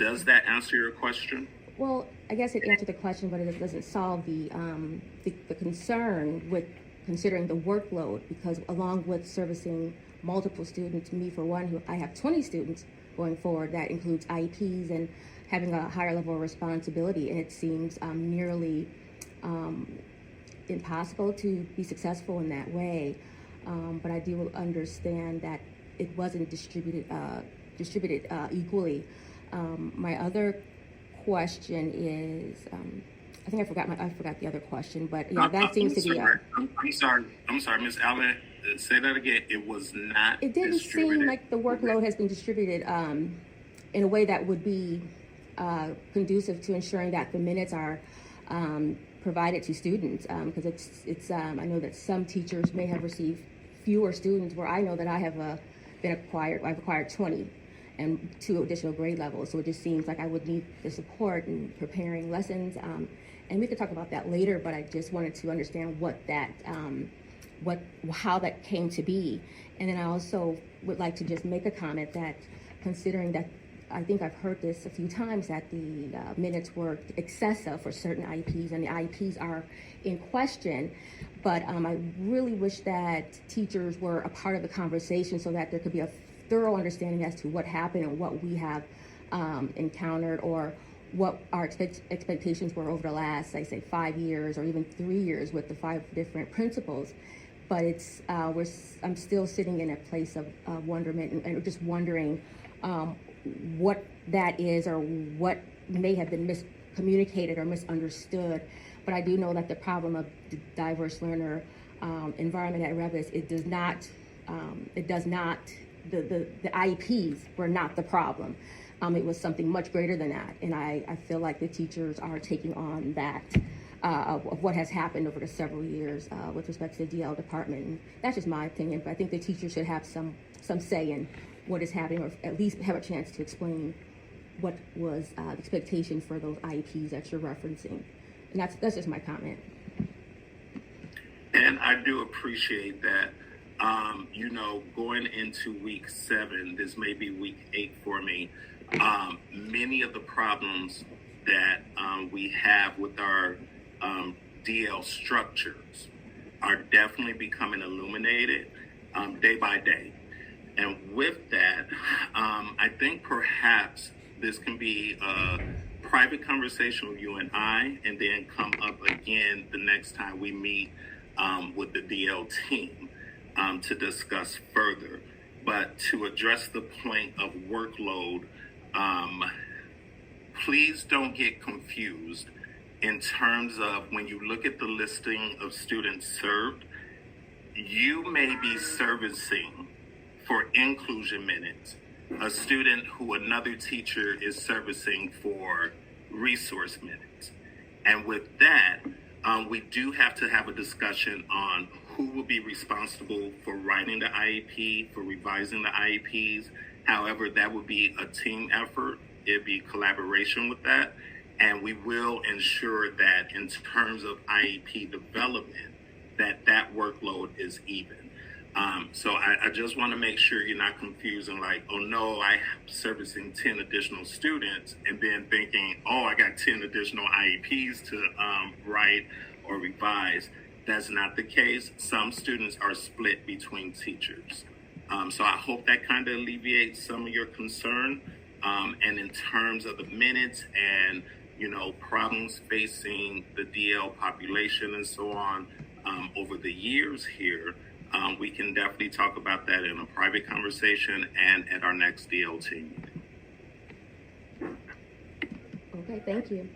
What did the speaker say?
Does that answer your question? Well, I guess it answered the question, but it doesn't solve the concern with considering the workload, because along with servicing multiple students, me for one, who I have 20 students going forward, that includes IEPs and having a higher level of responsibility, and it seems nearly impossible to be successful in that way. But I do understand that it wasn't distributed equally. My other question is, I think I forgot the other question, but yeah, that seems to be. I'm sorry, Ms. Allen. Say that again. It was not. It didn't seem like the workload has been distributed in a way that would be conducive to ensuring that the minutes are provided to students. Because it's I know that some teachers may have received fewer students, where I know that I have I've acquired 20 and 2 additional grade levels. So it just seems like I would need the support in preparing lessons. And we could talk about that later, but I just wanted to understand how that came to be. And then I also would like to just make a comment that, considering that I think I've heard this a few times, that the minutes were excessive for certain IEPs, and the IEPs are in question. But I really wish that teachers were a part of the conversation, so that there could be a thorough understanding as to what happened and what we have encountered, or what our expectations were over the last, I say, 5 years or even 3 years with the 5 different principals. But it's I'm still sitting in a place of wonderment and just wondering what that is, or what may have been miscommunicated or misunderstood. But I do know that the problem of the diverse learner environment at Revis, the IEPs were not the problem. It was something much greater than that. And I feel like the teachers are taking on that of what has happened over the several years with respect to the DL department. And that's just my opinion, but I think the teachers should have some say in what is happening, or at least have a chance to explain what was the expectation for those IEPs that you're referencing. And that's just my comment. And I do appreciate that. Going into week 7, this may be week 8 for me. Many of the problems that we have with our DL structures are definitely becoming illuminated day by day. And with that, I think perhaps this can be a private conversation with you and I, and then come up again the next time we meet with the DL team to discuss further. But to address the point of workload, please don't get confused in terms of when you look at the listing of students served. You may be servicing for inclusion minutes a student who another teacher is servicing for resource minutes. And with that, we do have to have a discussion on who will be responsible for writing the IEP, for revising the IEPs. However, that would be a team effort. It'd be collaboration with that. And we will ensure that in terms of IEP development, that workload is even. So I just want to make sure you're not confused and like, oh no, I'm servicing 10 additional students, and then thinking, oh, I got 10 additional IEPs to write or revise. That's not the case. Some students are split between teachers. So I hope that kind of alleviates some of your concern. And in terms of the minutes and, problems facing the DL population and so on over the years here, we can definitely talk about that in a private conversation and at our next DL team meeting. Okay, thank you.